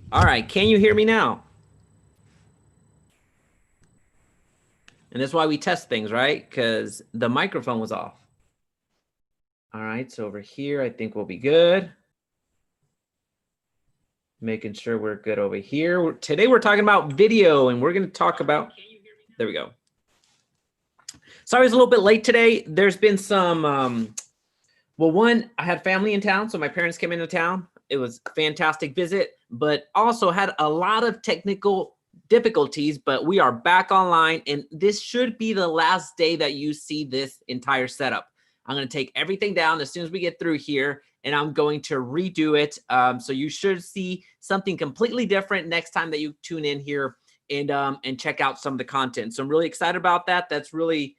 All right, can you hear me now? And that's why we test things, right? Because the microphone was off. All right, so over here, I think we'll be good. Making sure we're good over here. Today we're talking about video, and we're going to talk about, there we go. Sorry, it's a little bit late today. There's been some, well, one, I had family in town, so my parents came into town. It was a fantastic visit, but also had a lot of technical difficulties, but we are back online, and this should be the last day that you see this entire setup. I'm going to take everything down as soon as we get through here, and I'm going to redo it. So you should see something completely different next time that you tune in here and check out some of the content. So I'm really excited about that. That's really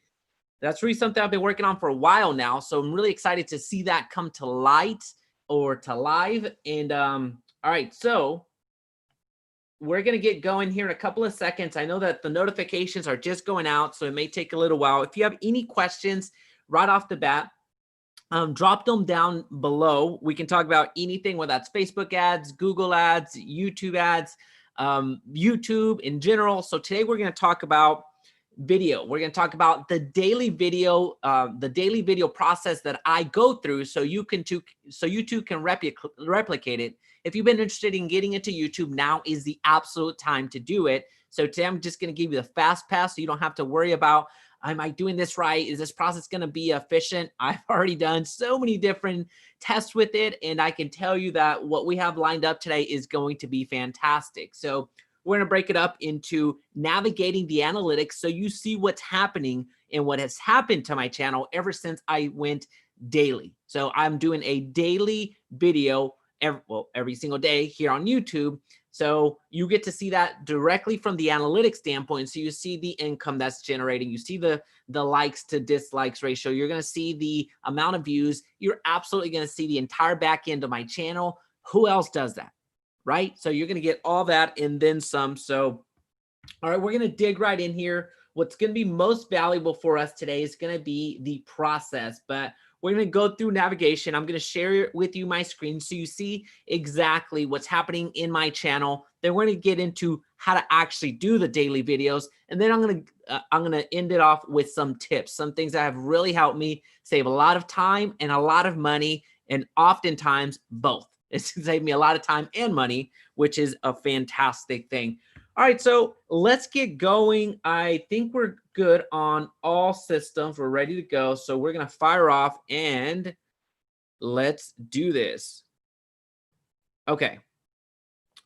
something I've been working on for a while now. So I'm really excited to see that come to light or to live. And all right, so we're going to get going here in a couple of seconds. I know that the notifications are just going out, so it may take a little while. If you have any questions right off the bat, drop them down below. We can talk about anything, whether that's Facebook ads, Google ads, YouTube ads, YouTube in general. So today we're going to talk about video. We're going to talk about the daily video process that I go through, so you too can replicate it. If you've been interested in getting into YouTube, now is the absolute time to do it. So today I'm just going to give you the fast pass, so you don't have to worry about, am I doing this right? Is this process going to be efficient? I've already done so many different tests with it, and I can tell you that what we have lined up today is going to be fantastic. So we're going to break it up into navigating the analytics, so you see what's happening and what has happened to my channel ever since I went daily. So I'm doing a daily video every single day here on YouTube. So you get to see that directly from the analytics standpoint. So you see the income that's generating. You see the likes to dislikes ratio. You're going to see the amount of views. You're absolutely going to see the entire back end of my channel. Who else does that? Right? So you're going to get all that and then some. So, all right, we're going to dig right in here. What's going to be most valuable for us today is going to be the process, but we're going to go through navigation. I'm going to share with you my screen so you see exactly what's happening in my channel. Then we're going to get into how to actually do the daily videos. And then I'm going to end it off with some tips, some things that have really helped me save a lot of time and a lot of money, and oftentimes both. It's saved me a lot of time and money, which is a fantastic thing. All right, so let's get going. I think we're good on all systems. We're ready to go. So we're going to fire off and let's do this. Okay.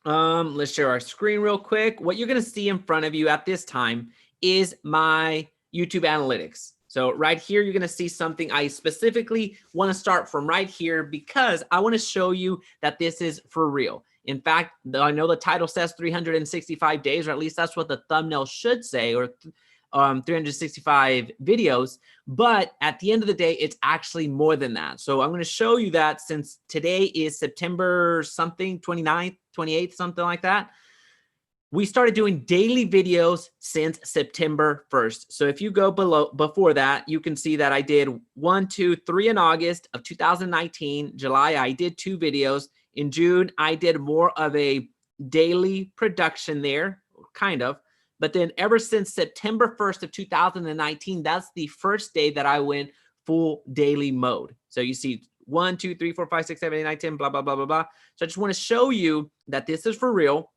Let's share our screen real quick. What you're going to see in front of you at this time is my YouTube analytics. So right here, you're going to see something. I specifically want to start from right here because I want to show you that this is for real. In fact, I know the title says 365 days, or at least that's what the thumbnail should say, or 365 videos. But at the end of the day, it's actually more than that. So I'm going to show you that since today is September something, 29th, 28th, something like that. We started doing daily videos since September 1st. So if you go before that, you can see that I did 1, 2, 3 in August of 2019. July, I did 2 videos. In June, I did more of a daily production there, kind of. But then ever since September 1st of 2019, that's the first day that I went full daily mode. So you see 1, 2, 3, 4, 5, 6, 7, 8, 9, 10, blah, blah, blah, blah, blah. So I just want to show you that this is for real.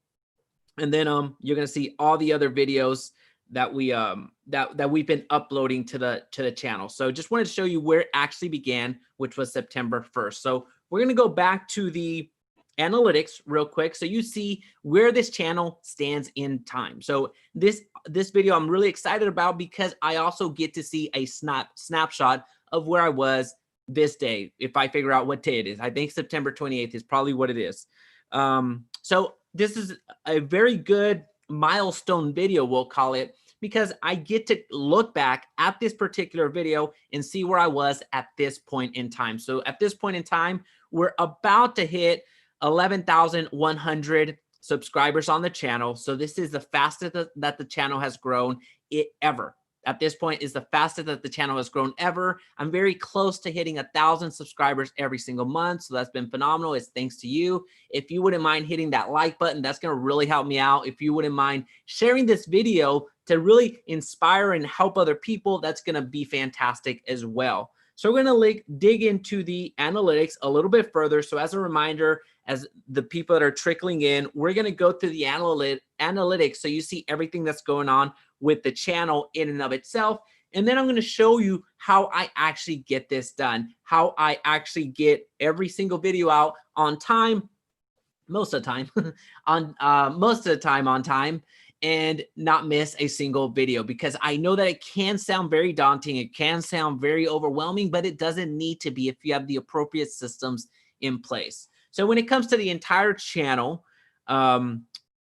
And then you're going to see all the other videos that we that we've been uploading to the channel. So just wanted to show you where it actually began, which was September 1st. So we're going to go back to the analytics real quick, so you see where this channel stands in time. So this video I'm really excited about because I also get to see a snapshot of where I was this day. If I figure out what day it is, I think September 28th is probably what it is. So this is a very good milestone video, we'll call it, because I get to look back at this particular video and see where I was at this point in time. So at this point in time, we're about to hit 11,100 subscribers on the channel. So this is the fastest that the channel has grown ever. at this point is the fastest that the channel has grown ever. I'm very close to hitting 1,000 subscribers every single month. So that's been phenomenal. It's thanks to you. If you wouldn't mind hitting that like button, that's going to really help me out. If you wouldn't mind sharing this video to really inspire and help other people, that's going to be fantastic as well. So we're going to dig into the analytics a little bit further. So as a reminder, as the people that are trickling in, we're going to go through the analytics so you see everything that's going on with the channel in and of itself. And then I'm going to show you how I actually get this done, how I actually get every single video out on time, most of the time, on time, and not miss a single video, because I know that it can sound very daunting. It can sound very overwhelming, but it doesn't need to be if you have the appropriate systems in place. So when it comes to the entire channel,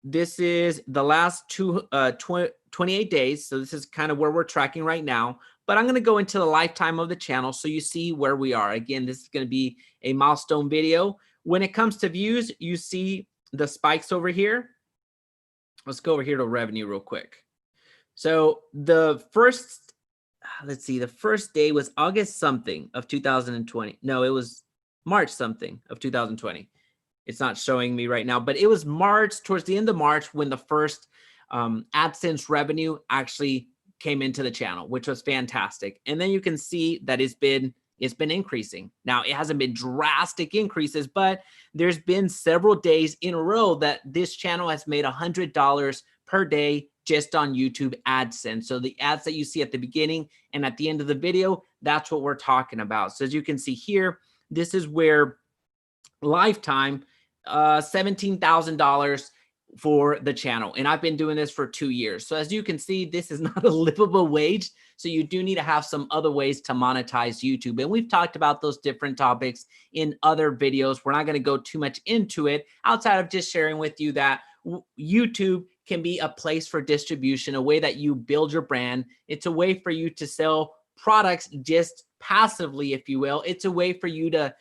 this is the last 28 days. So this is kind of where we're tracking right now, but I'm going to go into the lifetime of the channel so you see where we are. Again, this is going to be a milestone video. When it comes to views, you see the spikes over here. Let's go over here to revenue real quick. So the first, let's see, the first day was August something of 2020. No, it was March something of 2020. It's not showing me right now, but it was March, towards the end of March, when the first AdSense revenue actually came into the channel, which was fantastic. And then you can see that it's been increasing. Now, it hasn't been drastic increases, but there's been several days in a row that this channel has made $100 per day just on YouTube AdSense. So the ads that you see at the beginning and at the end of the video, that's what we're talking about. So as you can see here, this is where lifetime, $17,000 for the channel. And I've been doing this for 2 years. So as you can see, this is not a livable wage. So you do need to have some other ways to monetize YouTube. And we've talked about those different topics in other videos. We're not going to go too much into it outside of just sharing with you that YouTube can be a place for distribution, a way that you build your brand. It's a way for you to sell products just passively, if you will. It's a way for you to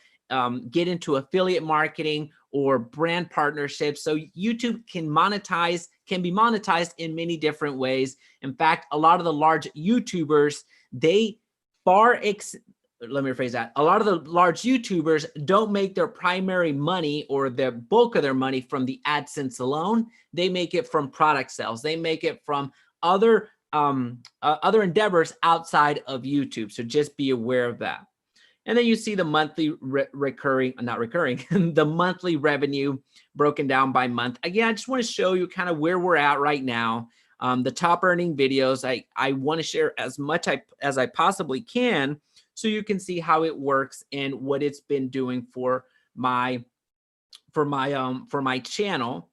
get into affiliate marketing or brand partnerships. So YouTube can be monetized in many different ways. In fact, a lot of the large YouTubers, let me rephrase that. A lot of the large YouTubers don't make their primary money or the bulk of their money from the AdSense alone. They make it from product sales. They make it from other endeavors outside of YouTube. So just be aware of that. And then you see the monthly the monthly revenue broken down by month. Again, I just want to show you kind of where we're at right now. The top earning videos, I want to share as much as I possibly can so you can see how it works and what it's been doing for my channel.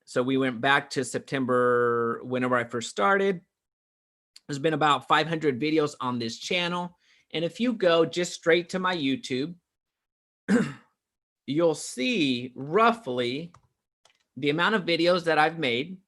So we went back to September, whenever I first started. There's been about 500 videos on this channel. And if you go just straight to my YouTube, you'll see roughly the amount of videos that I've made,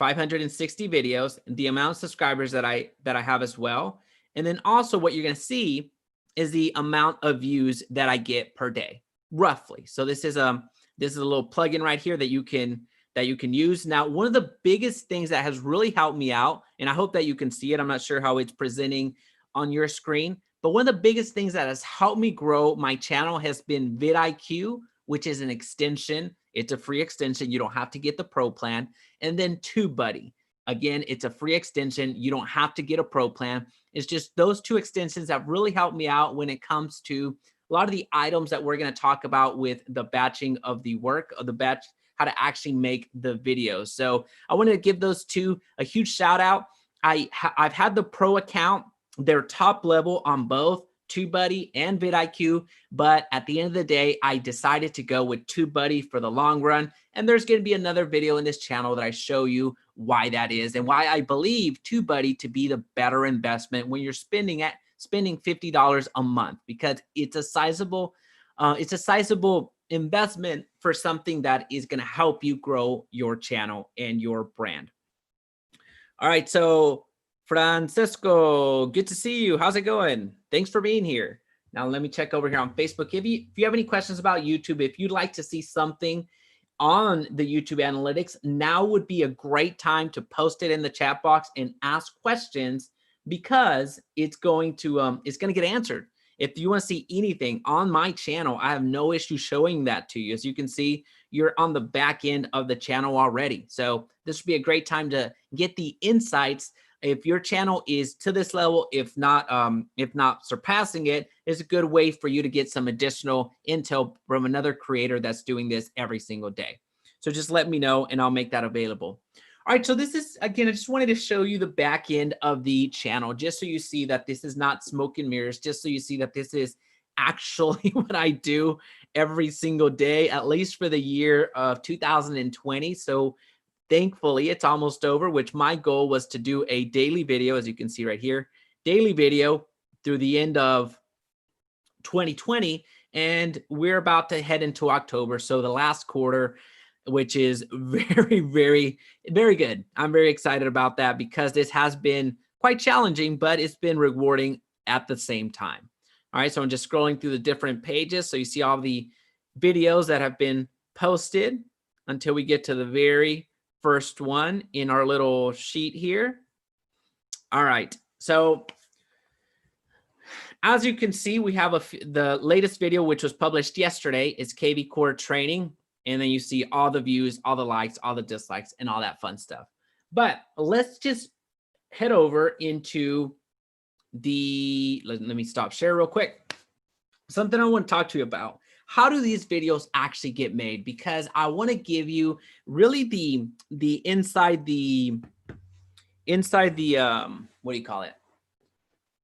560 videos, the amount of subscribers that I have as well. And then also what you're going to see is the amount of views that I get per day, roughly. So this is a little plugin right here that you can use. Now, one of the biggest things that has really helped me out, and I hope that you can see it, I'm not sure how it's presenting on your screen, but one of the biggest things that has helped me grow my channel has been vidIQ, which is an extension. It's a free extension. You don't have to get the pro plan. And then TubeBuddy. Again, it's a free extension. You don't have to get a pro plan. It's just those two extensions that really helped me out when it comes to a lot of the items that we're going to talk about with the batching of the work of the batch, how to actually make the videos. So I want to give those two a huge shout out. I've had the pro account. They're top level on both TubeBuddy and vidIQ, but at the end of the day, I decided to go with TubeBuddy for the long run. And there's going to be another video in this channel that I show you why that is and why I believe TubeBuddy to be the better investment when you're spending $50 a month, because it's a sizable investment for something that is going to help you grow your channel and your brand. All right, so Francisco, good to see you. How's it going? Thanks for being here. Now let me check over here on Facebook. If you have any questions about YouTube, if you'd like to see something on the YouTube analytics, now would be a great time to post it in the chat box and ask questions, because it's going to get answered. If you want to see anything on my channel, I have no issue showing that to you. As you can see, you're on the back end of the channel already. So this would be a great time to get the insights. If your channel is to this level, if not surpassing it, is a good way for you to get some additional intel from another creator that's doing this every single day. So just let me know and I'll make that available. All right, so this is, again, I just wanted to show you the back end of the channel, just so you see that this is not smoke and mirrors, just so you see that this is actually what I do every single day, at least for the year of 2020. So thankfully, it's almost over, which my goal was to do a daily video, as you can see right here, daily video through the end of 2020. And we're about to head into October. So the last quarter, which is very, very, very good. I'm very excited about that because this has been quite challenging, but it's been rewarding at the same time. All right, so I'm just scrolling through the different pages. So you see all the videos that have been posted until we get to the very first one in our little sheet here. All right, so as you can see, we have the latest video, which was published yesterday, is KV Core Training. And then you see all the views, all the likes, all the dislikes, and all that fun stuff. But let's just head over into the, let me stop share real quick. Something I want to talk to you about. How do these videos actually get made? Because I want to give you really the inside the what do you call it?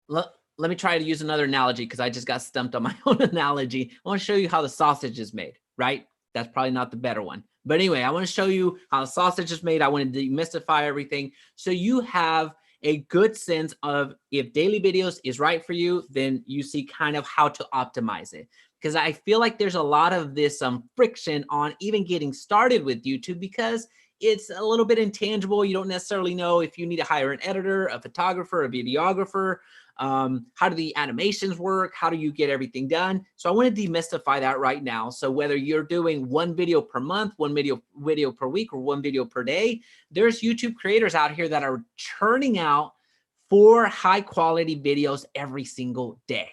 Let me try to use another analogy because I just got stumped on my own analogy. I want to show you how the sausage is made, right? That's probably not the better one. But anyway, I want to show you how the sausage is made. I want to demystify everything so you have a good sense of if daily videos is right for you, then you see kind of how to optimize it. Because I feel like there's a lot of this friction on even getting started with YouTube because it's a little bit intangible. You don't necessarily know if you need to hire an editor, a photographer, a videographer. How do the animations work? How do you get everything done? So I want to demystify that right now. So whether you're doing one video per month, one video per week, or one video per day, there's YouTube creators out here that are churning out 4 high quality videos every single day.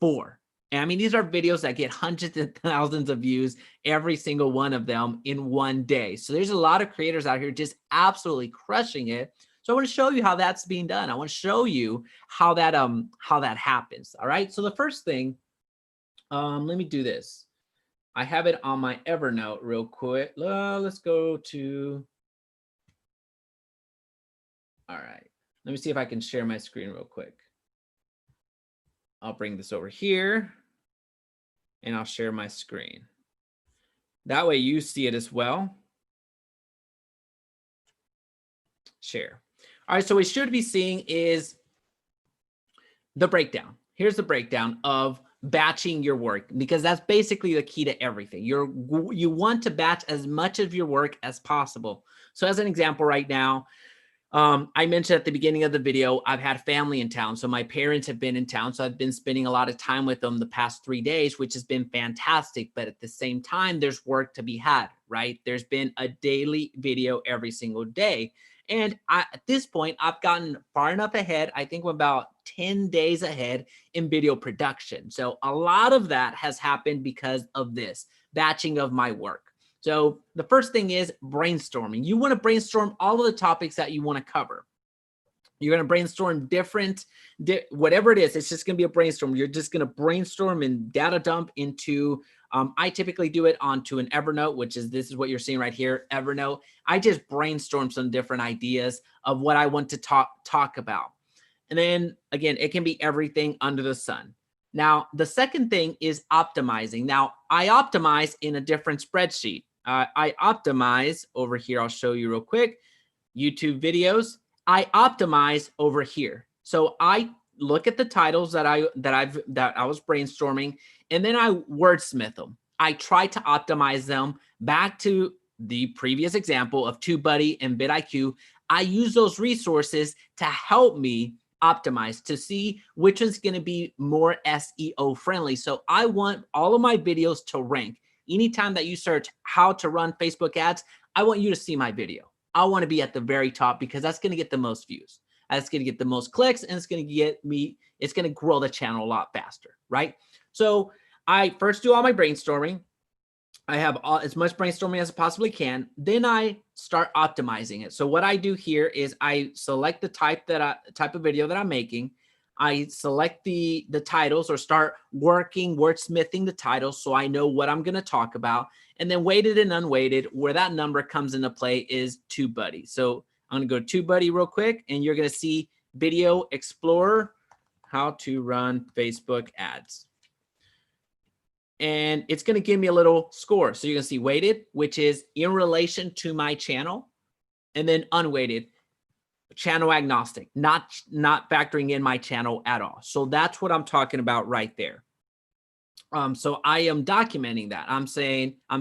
4. And I mean, these are videos that get hundreds of thousands of views, every single one of them in one day. So there's a lot of creators out here just absolutely crushing it. So I want to show you how that's being done. I want to show you how that happens. All right. So the first thing, let me do this. I have it on my Evernote real quick. Let's go to. All right. Let me see if I can share my screen real quick. I'll bring this over here and I'll share my screen. That way you see it as well. Share. All right, so what we should be seeing is the breakdown. Here's the breakdown of batching your work, because that's basically the key to everything. You want to batch as much of your work as possible. So as an example right now, I mentioned at the beginning of the video, I've had family in town. So my parents have been in town. So I've been spending a lot of time with them the past 3 days, which has been fantastic. But at the same time, there's work to be had, right? There's been a daily video every single day. And at this point, I've gotten far enough ahead. I think I'm about 10 days ahead in video production. So a lot of that has happened because of this batching of my work. So the first thing is brainstorming. You want to brainstorm all of the topics that you want to cover. You're going to brainstorm whatever it is. It's just going to be a brainstorm. You're just going to brainstorm and data dump into, I typically do it onto an Evernote, which is, this is what you're seeing right here, Evernote. I just brainstorm some different ideas of what I want to talk about. And then again, it can be everything under the sun. Now, the second thing is optimizing. Now, I optimize in a different spreadsheet. I optimize over here. I'll show you real quick. YouTube videos. I optimize over here. So I look at the titles that I was brainstorming, and then I wordsmith them. I try to optimize them back to the previous example of TubeBuddy and vidIQ. I use those resources to help me optimize to see which one's going to be more SEO friendly. So I want all of my videos to rank. anytime that you search how to run Facebook ads, I want you to see my video. I want to be at the very top because that's going to get the most views. That's going to get the most clicks, and it's going to get me, it's going to grow the channel a lot faster, right? So I first do all my brainstorming. I have as much brainstorming as I possibly can. Then I start optimizing it. So what I do here is I select the type of video that I'm making. I select the titles, or start wordsmithing the titles so I know what I'm going to talk about. And then weighted and unweighted, where that number comes into play, is TubeBuddy. So I'm going to go to TubeBuddy real quick, and you're going to see Video Explorer, how to run Facebook ads. And it's going to give me a little score. So you're going to see weighted, which is in relation to my channel, and then unweighted, channel agnostic, not factoring in my channel at all. So that's what I'm talking about right there. So I am documenting that. I'm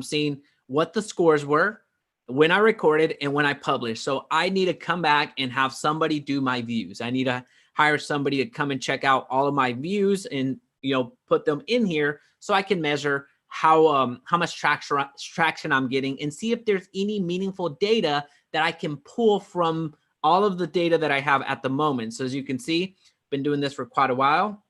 seeing what the scores were when I recorded and when I published. So I need to come back and have somebody do my views. I need to hire somebody to come and check out all of my views and, you know, put them in here so I can measure how much traction I'm getting, and see if there's any meaningful data that I can pull from all of the data that I have at the moment. So as you can see, been doing this for quite a while.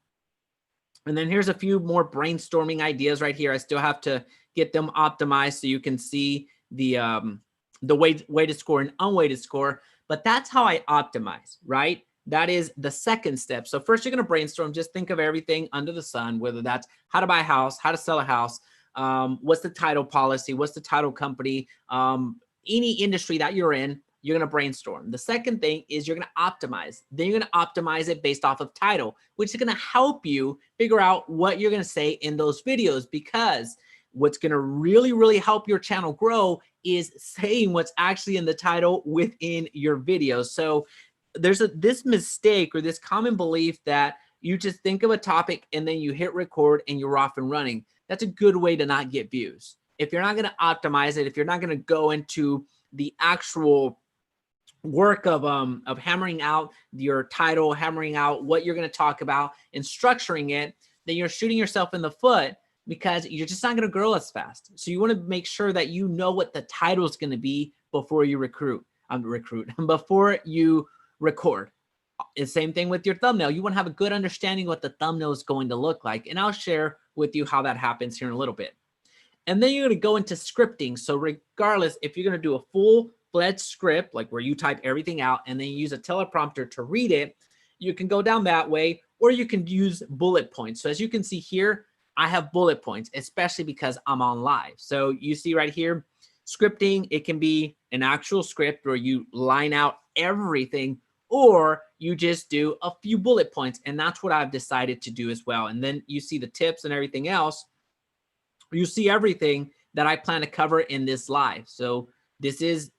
And then here's a few more brainstorming ideas right here. I still have to get them optimized so you can see the weighted score and unweighted score. But that's how I optimize, right? That is the second step. So first, you're going to brainstorm. Just think of everything under the sun, whether that's how to buy a house, how to sell a house, what's the title policy, what's the title company, any industry that you're in, you're going to brainstorm. The second thing is you're going to optimize. Then you're going to optimize it based off of title, which is going to help you figure out what you're going to say in those videos, because what's going to really, really help your channel grow is saying what's actually in the title within your videos. So there's this mistake, or this common belief, that you just think of a topic and then you hit record and you're off and running. That's a good way to not get views. If you're not going to optimize it, if you're not going to go into the actual work of hammering out your title, hammering out what you're going to talk about, and structuring it, then you're shooting yourself in the foot, because you're just not going to grow as fast. So you want to make sure that you know what the title is going to be before you before you record. The same thing with your thumbnail. You want to have a good understanding what the thumbnail is going to look like. And I'll share with you how that happens here in a little bit. And then you're going to go into scripting. So regardless, if you're going to do a full-fledged script, like where you type everything out and then you use a teleprompter to read it, you can go down that way, or you can use bullet points. So as you can see here, I have bullet points, especially because I'm on live. So you see right here, scripting, it can be an actual script where you line out everything, or you just do a few bullet points. And that's what I've decided to do as well. And then you see the tips and everything else. You see everything that I plan to cover in this live. So this is,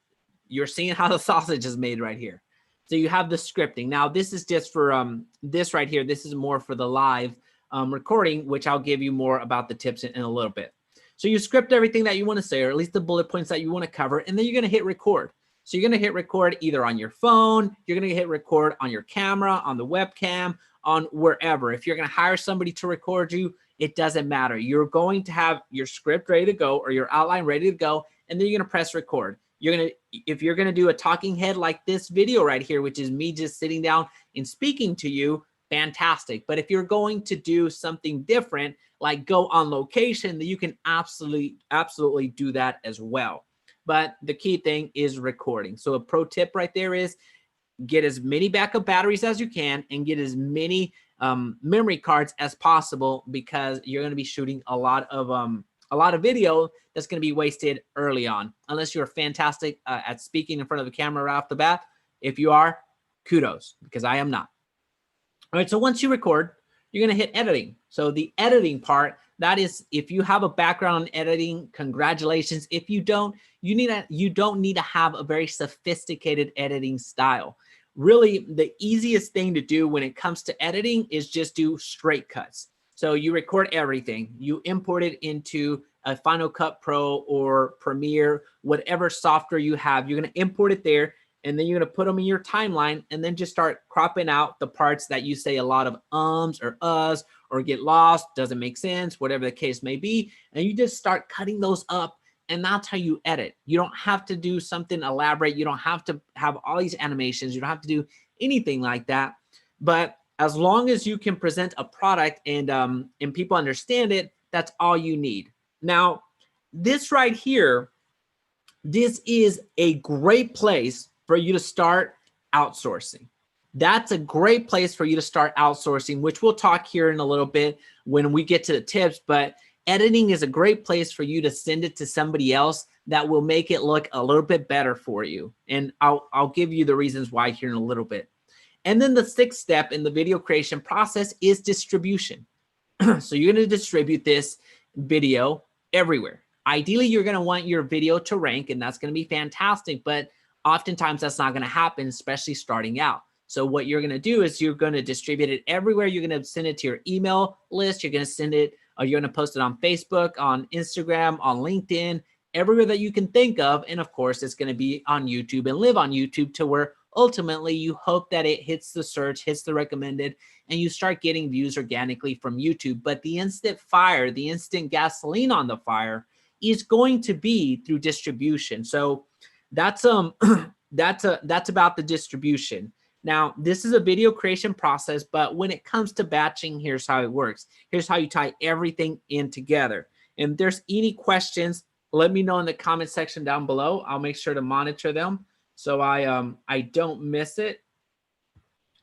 you're seeing how the sausage is made right here. So you have the scripting. Now this is just for this right here. This is more for the live recording, which I'll give you more about the tips in a little bit. So you script everything that you want to say, or at least the bullet points that you want to cover, and then you're going to hit record. So you're going to hit record either on your phone, you're going to hit record on your camera, on the webcam, on wherever. If you're going to hire somebody to record you, it doesn't matter. You're going to have your script ready to go, or your outline ready to go, and then you're going to press record. If you're going to do a talking head like this video right here, which is me just sitting down and speaking to you, fantastic. But if you're going to do something different, like go on location, then you can absolutely do that as well. But the key thing is recording. So a pro tip right there is get as many backup batteries as you can, and get as many memory cards as possible, because you're going to be shooting a lot of video that's going to be wasted early on, unless you're fantastic at speaking in front of the camera right off the bat. If you are, kudos, because I am not. All right, so once you record, you're going to hit editing. So the editing part, that is, if you have a background in editing, congratulations. If you don't, you don't need to have a very sophisticated editing style. Really, the easiest thing to do when it comes to editing is just do straight cuts. So you record everything, you import it into a Final Cut Pro or Premiere, whatever software you have, you're going to import it there. and then you're going to put them in your timeline, and then just start cropping out the parts that you say a lot of ums or uhs or get lost, doesn't make sense, whatever the case may be. And you just start cutting those up, and that's how you edit. You don't have to do something elaborate. You don't have to have all these animations. You don't have to do anything like that. But as long as you can present a product and people understand it, that's all you need. Now, this right here, this is a great place for you to start outsourcing. That's a great place for you to start outsourcing, which we'll talk here in a little bit when we get to the tips. But editing is a great place for you to send it to somebody else that will make it look a little bit better for you. And I'll give you the reasons why here in a little bit. And then the sixth step in the video creation process is distribution. So you're going to distribute this video everywhere. Ideally, you're going to want your video to rank, and that's going to be fantastic. But oftentimes that's not going to happen, especially starting out. So what you're going to do is you're going to distribute it everywhere. You're going to send it to your email list. You're going to send it, or you're going to post it on Facebook, on Instagram, on LinkedIn, everywhere that you can think of. And of course, it's going to be on YouTube and live on YouTube to where ultimately you hope that it hits the search, hits the recommended, and you start getting views organically from YouTube. But the instant fire, the instant gasoline on the fire is going to be through distribution. So that's that's about the distribution. Now, this is a video creation process, but when it comes to batching, here's how it works. Here's how you tie everything in together. And if there's any questions, let me know in the comment section down below. I'll make sure to monitor them so I don't miss it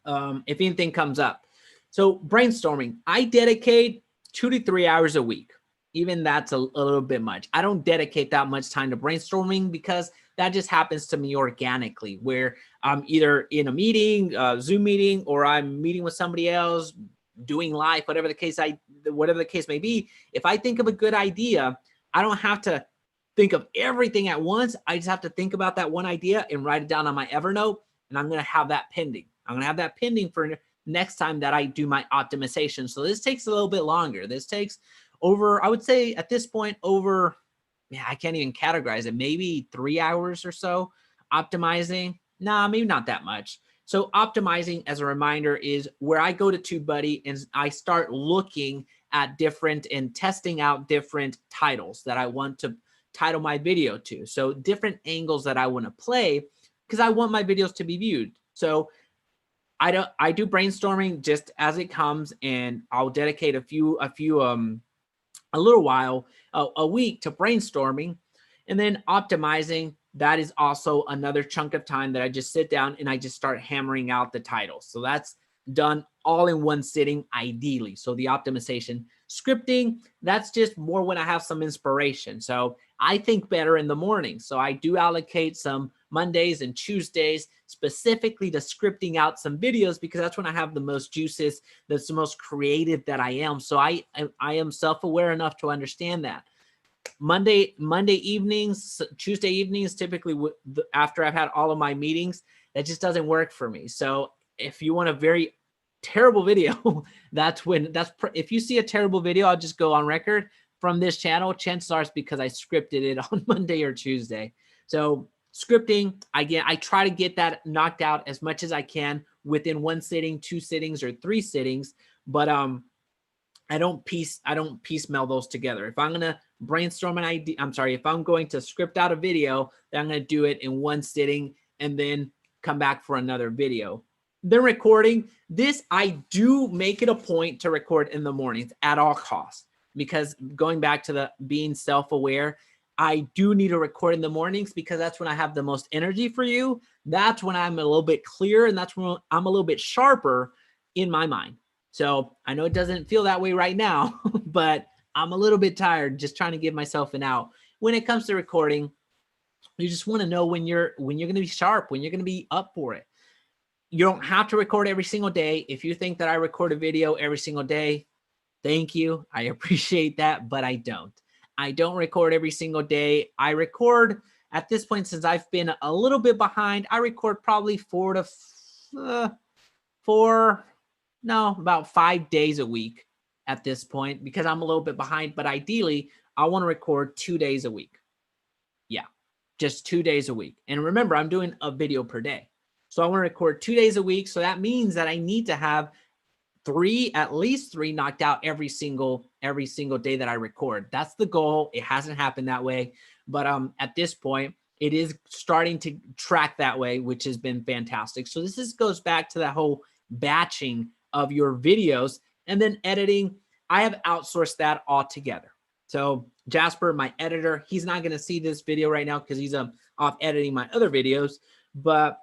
if anything comes up. So brainstorming, I dedicate 2 to 3 hours a week. Even that's a little bit much. I don't dedicate that much time to brainstorming because that just happens to me organically, where I'm either in a meeting, Zoom meeting, or I'm meeting with somebody else, doing live, whatever the case may be. If I think of a good idea, I don't have to think of everything at once. I just have to think about that one idea and write it down on my Evernote, and I'm going to have that pending. I'm going to have that pending for next time that I do my optimization. So this takes a little bit longer. This takes over, I would say at this point, over, I can't even categorize it, maybe 3 hours or so optimizing. Nah, maybe not that much. So optimizing, as a reminder, is where I go to TubeBuddy and I start looking at different and testing out different titles that I want to title my video to. So different angles that I want to play because I want my videos to be viewed. So I do brainstorming just as it comes, and I'll dedicate a little while a week to brainstorming. And then optimizing, that is also another chunk of time that I just sit down and I just start hammering out the titles. So that's done all in one sitting, ideally. So the optimization. Scripting, that's just more when I have some inspiration. So I think better in the morning. So I do allocate some Mondays and Tuesdays specifically to scripting out some videos because that's when I have the most juices, that's the most creative that I am. So I am self-aware enough to understand that. Monday evenings, Tuesday evenings, typically after I've had all of my meetings, that just doesn't work for me. So if you want a very terrible video, if you see a terrible video, I'll just go on record from this channel. Chances are it's because I scripted it on Monday or Tuesday. So scripting, again, I try to get that knocked out as much as I can within one sitting, 2 sittings, or 3 sittings. But I don't piecemeal those together. If I'm going to brainstorm an idea, if I'm going to script out a video, then I'm going to do it in one sitting and then come back for another video. Then recording, this I do make it a point to record in the mornings at all costs, because going back to the being self-aware, I do need to record in the mornings because that's when I have the most energy for you. That's when I'm a little bit clearer, and that's when I'm a little bit sharper in my mind. So I know it doesn't feel that way right now, but I'm a little bit tired just trying to give myself an out. When it comes to recording, you just want to know when you're going to be sharp, when you're going to be up for it. You don't have to record every single day. If you think that I record a video every single day, thank you. I appreciate that, but I don't. I don't record every single day. I record at this point, since I've been a little bit behind, I record probably about 5 days a week at this point because I'm a little bit behind. But ideally, I want to record 2 days a week. Yeah, just 2 days a week. And remember, I'm doing a video per day. So I want to record 2 days a week. So that means that I need to have at least three knocked out every single day that I record. That's the goal. It hasn't happened that way, but at this point, it is starting to track that way, which has been fantastic. So this goes back to that whole batching of your videos, and then editing. I have outsourced that all together. So Jasper, my editor, he's not going to see this video right now because he's off editing my other videos, but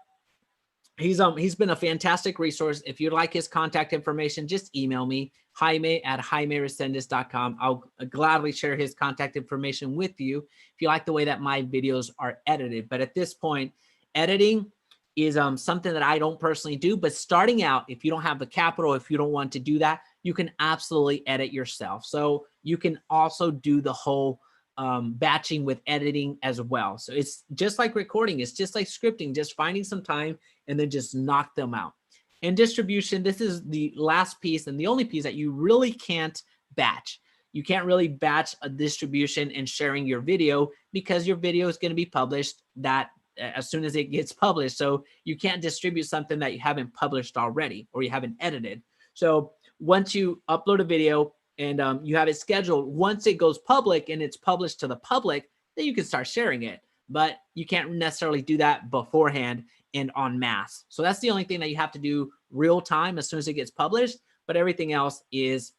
he's been a fantastic resource. If you'd like his contact information, just email me, Jaime@JaimeResendiz.com. I'll gladly share his contact information with you if you like the way that my videos are edited. But at this point, editing is something that I don't personally do. But starting out, if you don't have the capital, if you don't want to do that, you can absolutely edit yourself. So you can also do the whole batching with editing as well. So it's just like recording. It's just like scripting, just finding some time and then just knock them out. And distribution, this is the last piece and the only piece that you really can't batch. You can't really batch a distribution and sharing your video because your video is going to be published that as soon as it gets published. So you can't distribute something that you haven't published already or you haven't edited. So once you upload a video and you have it scheduled, once it goes public and it's published to the public, then you can start sharing it. But you can't necessarily do that beforehand and en masse. So that's the only thing that you have to do real time as soon as it gets published. But everything else is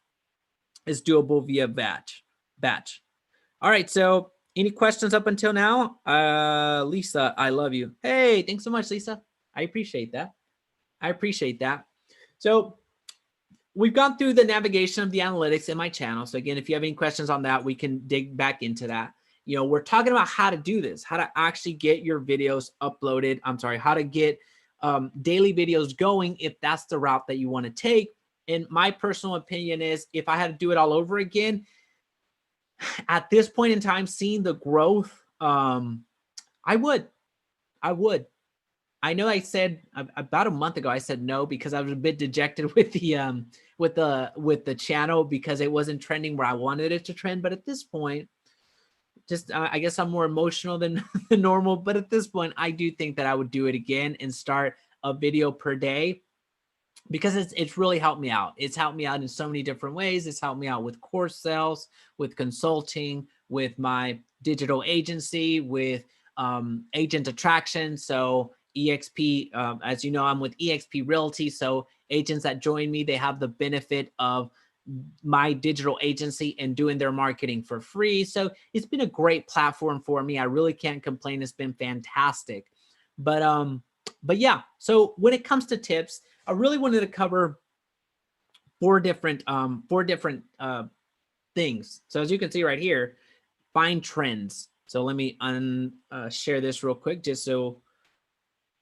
doable via batch. All right. So any questions up until now? Lisa, I love you. Hey, thanks so much, Lisa. I appreciate that. So we've gone through the navigation of the analytics in my channel. So again, if you have any questions on that, we can dig back into that. You know, we're talking about how to do this, how to actually get your videos uploaded. How to get daily videos going if that's the route that you want to take. And my personal opinion is if I had to do it all over again, at this point in time, seeing the growth, I would. I know I said about a month ago, I said no because I was a bit dejected with the channel because it wasn't trending where I wanted it to trend. But at this point, just I guess I'm more emotional than normal. But at this point, I do think that I would do it again and start a video per day because it's really helped me out. It's helped me out in so many different ways. It's helped me out with course sales, with consulting, with my digital agency, with agent attraction. So EXP, as you know, I'm with EXP Realty. So agents that join me, they have the benefit of my digital agency and doing their marketing for free. So it's been a great platform for me. I really can't complain. It's been fantastic. But yeah, so when it comes to tips, I really wanted to cover four different things. So as you can see right here, find trends. So let me share this real quick just so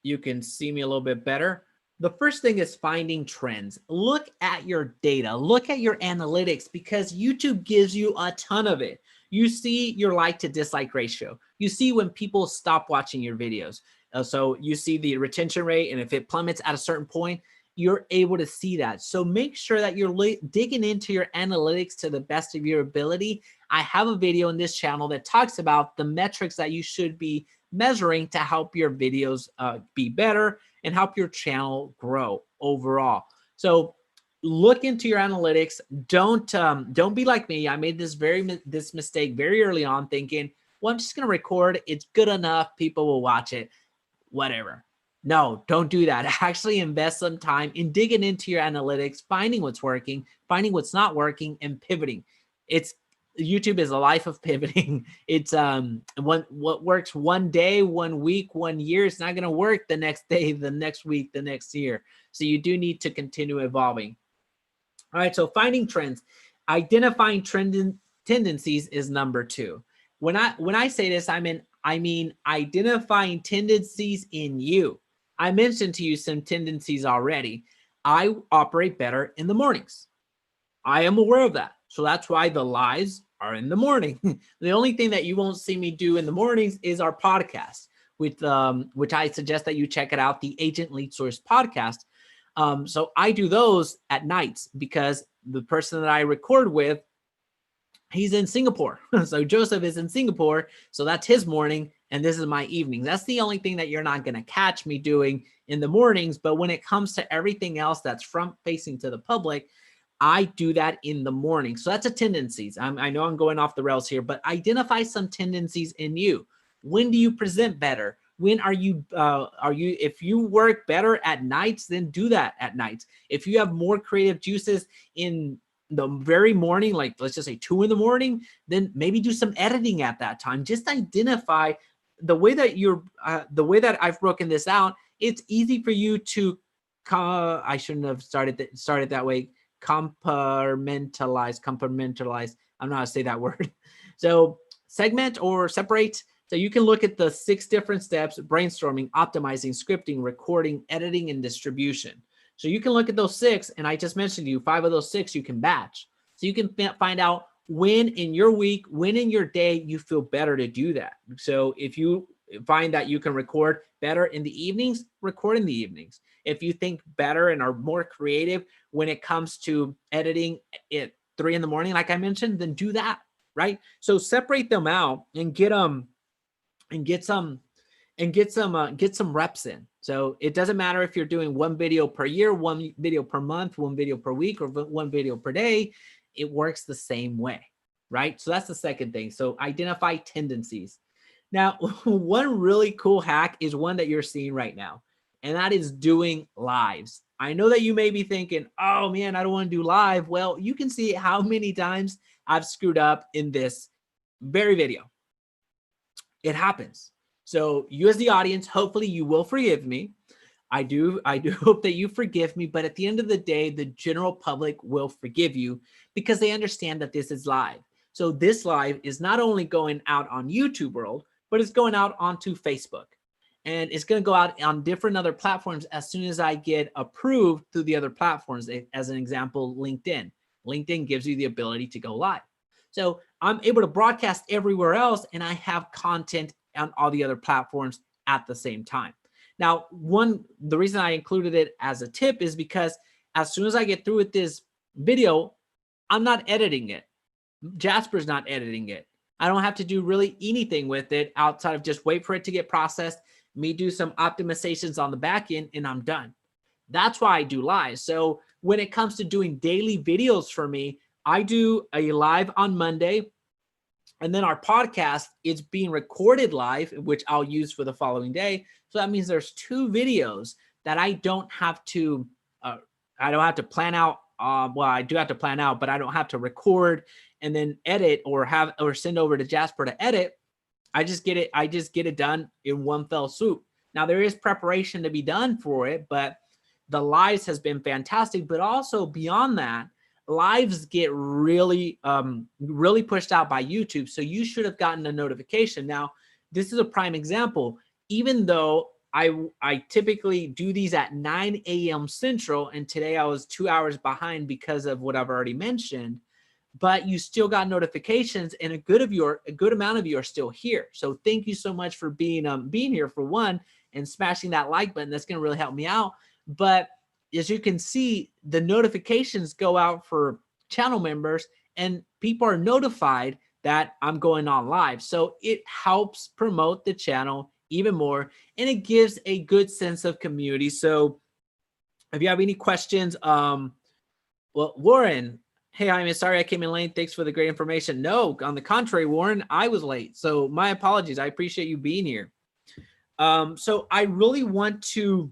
you can see me a little bit better. The first thing is finding trends. Look at your data, look at your analytics because YouTube gives you a ton of it. You see your like to dislike ratio. You see when people stop watching your videos. So you see the retention rate, and if it plummets at a certain point, you're able to see that. So make sure that you're digging into your analytics to the best of your ability. I have a video in this channel that talks about the metrics that you should be measuring to help your videos be better and help your channel grow overall. So look into your analytics. Don't be like me. I made this mistake very early on, thinking, well, I'm just going to record. It's good enough. People will watch it, whatever. No, don't do that. Actually invest some time in digging into your analytics, finding what's working, finding what's not working, and pivoting. YouTube is a life of pivoting. It's what works one day, 1 week, 1 year, it's not going to work the next day, the next week, the next year. So you do need to continue evolving. All right, so finding trends, identifying tendencies is number 2. When I say this, I mean identifying tendencies in you. I mentioned to you some tendencies already. I operate better in the mornings. I am aware of that. So that's why the lives are in the morning. The only thing that you won't see me do in the mornings is our podcast, which I suggest that you check it out, the Agent Lead Source podcast. So I do those at nights because the person that I record with, he's in Singapore. So Joseph is in Singapore. So that's his morning and this is my evenings. That's the only thing that you're not going to catch me doing in the mornings. But when it comes to everything else that's front facing to the public, I do that in the morning. So that's a tendencies. I know I'm going off the rails here, but identify some tendencies in you. When do you present better? When are you, if you work better at nights, then do that at nights. If you have more creative juices in the very morning, like let's just say 2 in the morning, then maybe do some editing at that time. Just identify the way that the way that I've broken this out. It's easy for you to, I shouldn't have started that way. Compartmentalize. I don't know how to say that word. So segment or separate. So you can look at the 6 different steps: brainstorming, optimizing, scripting, recording, editing, and distribution. So you can look at those 6, and I just mentioned to you 5 of those 6 you can batch. So you can find out when in your week, when in your day you feel better to do that. So if you find that you can record better in the evenings, record in the evenings. If you think better and are more creative when it comes to editing at 3 in the morning, like I mentioned, then do that, right? So separate them out and get some reps in. So it doesn't matter if you're doing 1 video per year, 1 video per month, 1 video per week, or 1 video per day. It works the same way, right? So that's the second thing. So identify tendencies. Now, one really cool hack is one that you're seeing right now, and that is doing lives. I know that you may be thinking, oh man, I don't want to do live. Well, you can see how many times I've screwed up in this very video. It happens. So you as the audience, hopefully you will forgive me. I do hope that you forgive me, but at the end of the day, the general public will forgive you because they understand that this is live. So this live is not only going out on YouTube world, but it's going out onto Facebook. And it's going to go out on different other platforms as soon as I get approved through the other platforms. As an example, LinkedIn. LinkedIn gives you the ability to go live. So I'm able to broadcast everywhere else, and I have content on all the other platforms at the same time. Now, the reason I included it as a tip is because as soon as I get through with this video, I'm not editing it. Jasper's not editing it. I don't have to do really anything with it outside of just wait for it to get processed, me do some optimizations on the back end, and I'm done. That's why I do live. So when it comes to doing daily videos for me, I do a live on Monday, and then our podcast is being recorded live, which I'll use for the following day. So that means there's 2 videos that I don't have to plan out. Well, I do have to plan out, but I don't have to record and then edit or send over to Jasper to edit. I just get it done in one fell swoop. Now there is preparation to be done for it, but the lives has been fantastic. But also beyond that, lives get really pushed out by YouTube. So you should have gotten a notification. Now, this is a prime example. Even though I typically do these at 9 a.m. Central, and today I was 2 hours behind because of what I've already mentioned, but you still got notifications, and a good amount of you are still here. So thank you so much for being here for one, and smashing that like button. That's going to really help me out. But as you can see, the notifications go out for channel members, and people are notified that I'm going on live. So it helps promote the channel even more, and it gives a good sense of community. So if you have any questions, well, Warren, hey, Jaime, sorry I came in late. Thanks for the great information. No, on the contrary, Warren, I was late. So my apologies. I appreciate you being here. So I really want to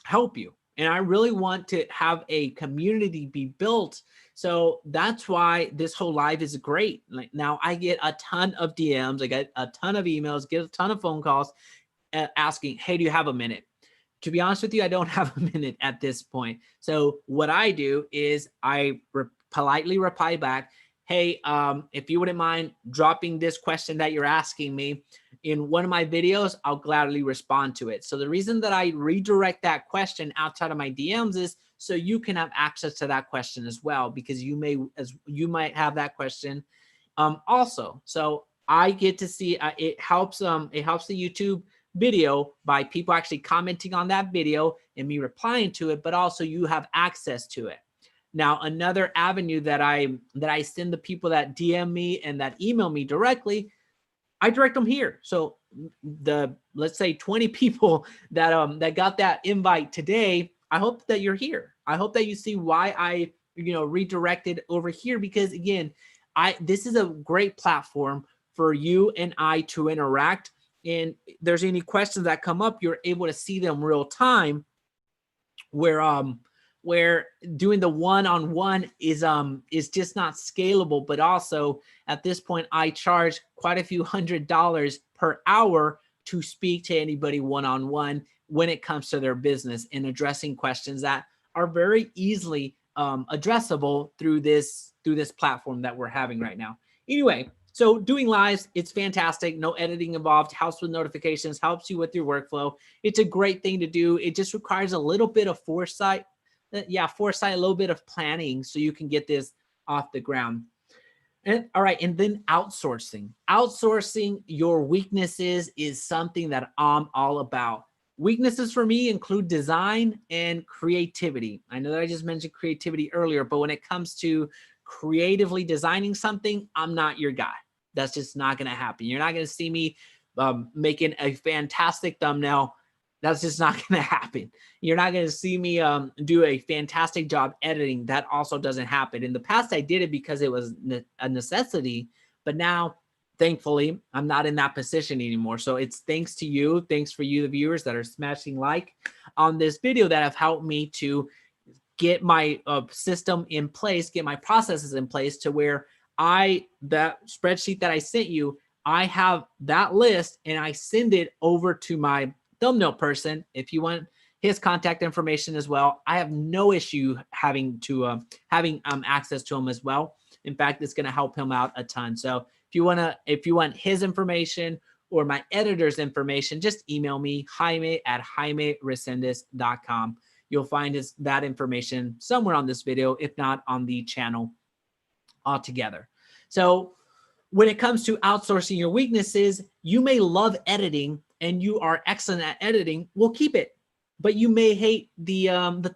help you, and I really want to have a community be built. So that's why this whole live is great. Like now I get a ton of DMs, I get a ton of emails, get a ton of phone calls asking, hey, do you have a minute? To be honest with you, I don't have a minute at this point. So what I do is I politely reply back, hey, if you wouldn't mind dropping this question that you're asking me in one of my videos, I'll gladly respond to it. So the reason that I redirect that question outside of my DMs is so you can have access to that question as well, because you might have that question also. So I get to see it helps the YouTube video by people actually commenting on that video and me replying to it, but also you have access to it. Now, another avenue that I send the people that DM me and that email me directly, I direct them here. So let's say 20 people that that got that invite today, I hope that you're here. I hope that you see why I redirected over here, because again, this is a great platform for you and I to interact. And there's any questions that come up, you're able to see them real time, where doing the one-on-one is just not scalable. But also at this point, I charge quite a few $100s per hour to speak to anybody one-on-one when it comes to their business and addressing questions that are very easily addressable through this platform that we're having right now. Anyway, so doing lives, it's fantastic. No editing involved, helps with notifications, helps you with your workflow. It's a great thing to do. It just requires a little bit of foresight. Foresight, a little bit of planning so you can get this off the ground. And all right, and then outsourcing. Outsourcing your weaknesses is something that I'm all about. Weaknesses for me include design and creativity. I know that I just mentioned creativity earlier, but when it comes to creatively designing something, I'm not your guy. That's just not going to happen. You're not going to see me making a fantastic thumbnail. That's just not going to happen. You're not going to see me do a fantastic job editing. That also doesn't happen. In the past, I did it because it was a necessity, but now, thankfully, I'm not in that position anymore. So it's thanks to you. Thanks for you, the viewers that are smashing like on this video, that have helped me to get my system in place, get my processes in place to where that spreadsheet that I sent you, I have that list and I send it over to my thumbnail person. If you want his contact information as well, I have no issue having access to him as well. In fact, it's going to help him out a ton. So if you want his information or my editor's information, just email me, Jaime at JaimeResendiz.com. You'll find that information somewhere on this video, if not on the channel altogether. So when it comes to outsourcing your weaknesses, you may love editing and you are excellent at editing. We'll keep it. But you may hate the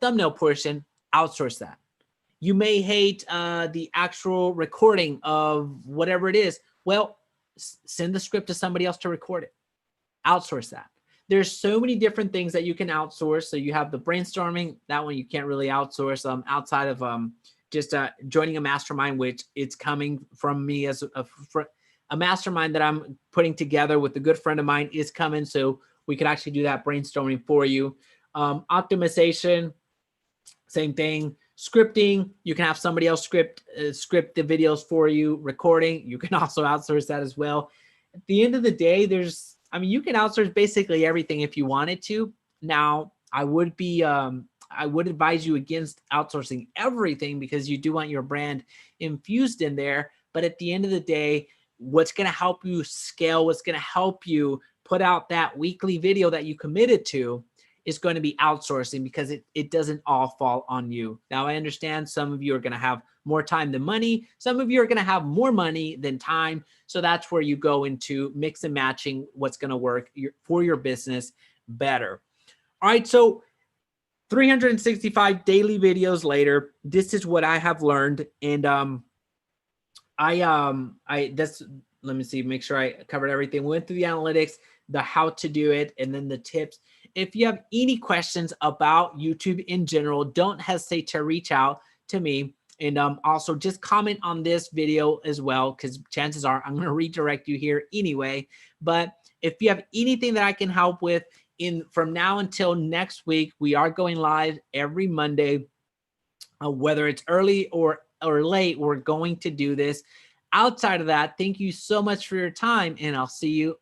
thumbnail portion. Outsource that. You may hate the actual recording of whatever it is. Well, send the script to somebody else to record it. Outsource that. There's so many different things that you can outsource. So you have the brainstorming. That one you can't really outsource outside of just joining a mastermind, which it's coming from me as a mastermind that I'm putting together with a good friend of mine is coming. So we could actually do that brainstorming for you. Optimization, same thing. Scripting, you can have somebody else script the videos for you. Recording, you can also outsource that as well. At the end of the day, you can outsource basically everything if you wanted to. Now, I would advise you against outsourcing everything because you do want your brand infused in there. But at the end of the day, what's going to help you scale, what's going to help you put out that weekly video that you committed to is going to be outsourcing, because it doesn't all fall on you. Now, I understand some of you are going to have more time than money. Some of you are going to have more money than time. So that's where you go into mix and matching what's going to work for your business better. All right. So 365 daily videos later, this is what I have learned. And let me see, make sure I covered everything. We went through the analytics, the how to do it, and then the tips. If you have any questions about YouTube in general, don't hesitate to reach out to me. And also just comment on this video as well, because chances are I'm going to redirect you here anyway. But if you have anything that I can help with from now until next week, we are going live every Monday, whether it's early or late, we're going to do this. Outside of that, thank you so much for your time, and I'll see you on